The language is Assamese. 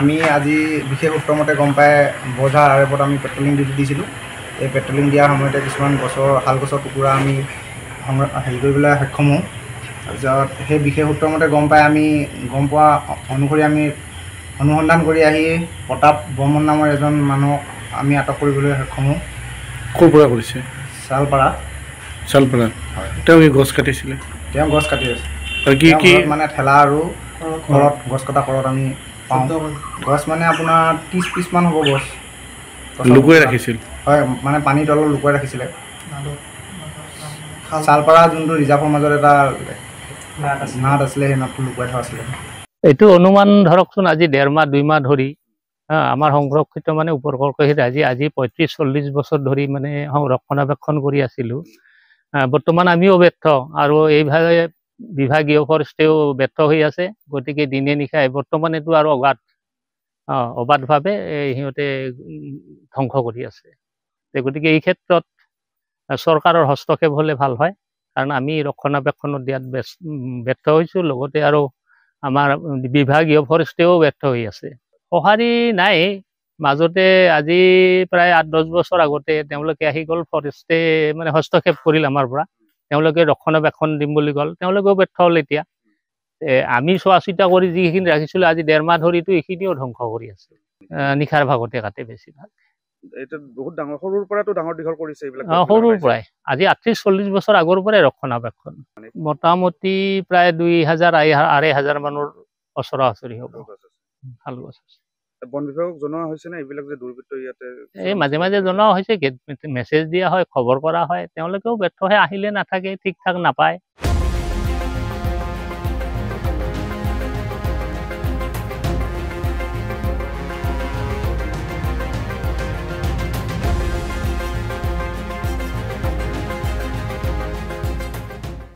আমি আজি বিশেষ সূত্ৰমতে গম পাই বজাৰ আৰবত আমি পেট্ৰলিং ডিউটি দিছিলোঁ। এই পেট্ৰলিং দিয়াৰ সময়তে কিছুমান শাল গছৰ টুকুৰা আমি হেৰি কৰিবলৈ সক্ষম হওঁ। তাৰপিছত সেই বিশেষ সূত্ৰমতে গম পাই আমি গম পোৱা অনুসৰি আমি অনুসন্ধান কৰি আহি প্ৰতাপ বৰ্মন নামৰ এজন মানুহক আমি আটক কৰিবলৈ সক্ষম হওঁ। ক'ৰ পৰা কৰিছে? শালপাৰা। হয়। তেওঁ কি গছ কাটিছিলে? তেওঁ গছ কাটি আছে। আৰু কি মানে ঠেলা আৰু ঘৰত গছ কটা ঘৰত আমি পাওঁ। গছ মানে আপোনাৰ 30 পিচমান হ'ব গছ। লুকুৱাই ৰাখিছিল? হয়, মানে পানীৰ তলত লুকুৱাই ৰাখিছিলে। শালপাৰা যোনটো ৰিজাৰ্ভৰ মাজত এটা নাট আছিলে, সেই নাটটো লুকুৱাই থোৱা আছিলে। এইটো অনুমান ধৰকচোন আজি 1.5 মাহ 2 মাহ ধৰি আমাৰ সংৰক্ষিত মানে উপকূলৰক্ষী আজি 35-40 বছৰ ধৰি মানে ৰক্ষণাবেক্ষণ কৰি আছিলোঁ। বৰ্তমান আমিও ব্যৰ্থ আৰু এইভাবে বিভাগীয় ফৰেষ্টেও ব্যৰ্থ হৈ আছে। গতিকে দিনে নিশাই বৰ্তমান এইটো আৰু অবাধভাৱে সিহঁতে ধ্বংস কৰি আছে। গতিকে এই ক্ষেত্ৰত চৰকাৰৰ হস্তক্ষেপ হ'লে ভাল হয়, কাৰণ আমি ৰক্ষণাবেক্ষণত দিয়াত ব্যৰ্থ হৈছোঁ। লগতে আৰু আমাৰ বিভাগীয় ফৰেষ্টেও ব্যৰ্থ হৈ আছে। সঁহাৰি নাই। মাজতে আজি প্ৰায় 8-10 বছৰ আগতে তেওঁলোকে আহি গ'ল, ফৰেষ্টে মানে হস্তক্ষেপ কৰিল আমাৰ পৰা। তেওঁলোকে ৰক্ষণাবেক্ষণ দিম বুলি ক'ল, তেওঁলোকেও ব্যৰ্থ হ'ল। এতিয়া আমি চোৱা চিতা কৰি যিখিনি ৰাখিছিলোঁ আজি 1.5 মাহ ধৰিতো এইখিনিও ধ্বংস কৰি আছে। নিশাৰ ভাগতে কাটে বেছিভাগ। এইটো বহুত ডাঙৰ, সৰুৰ পৰাতো ডাঙৰ দীঘল কৰিছে এইবিলাক। সৰুৰ পৰাই আজি 38-40 বছৰ আগৰ পৰাই ৰক্ষণাবেক্ষণ। মোটামুটি প্ৰায় 2000-2500 মানৰ ওচৰা-ওচৰি হ'ব ভাল গছ আছে। বন বিভাগক জনোৱা হৈছে নে এইবিলাক যে দুৰ্বৃত্ত ইয়াতে? এই মাজে মাজে জনোৱা হৈছে, মেছেজ দিয়া হয়, খবৰ কৰা হয়। তেওঁলোকেও ব্যৰ্থ হৈ আহিলে নাথাকে, ঠিক ঠাক নাপায়।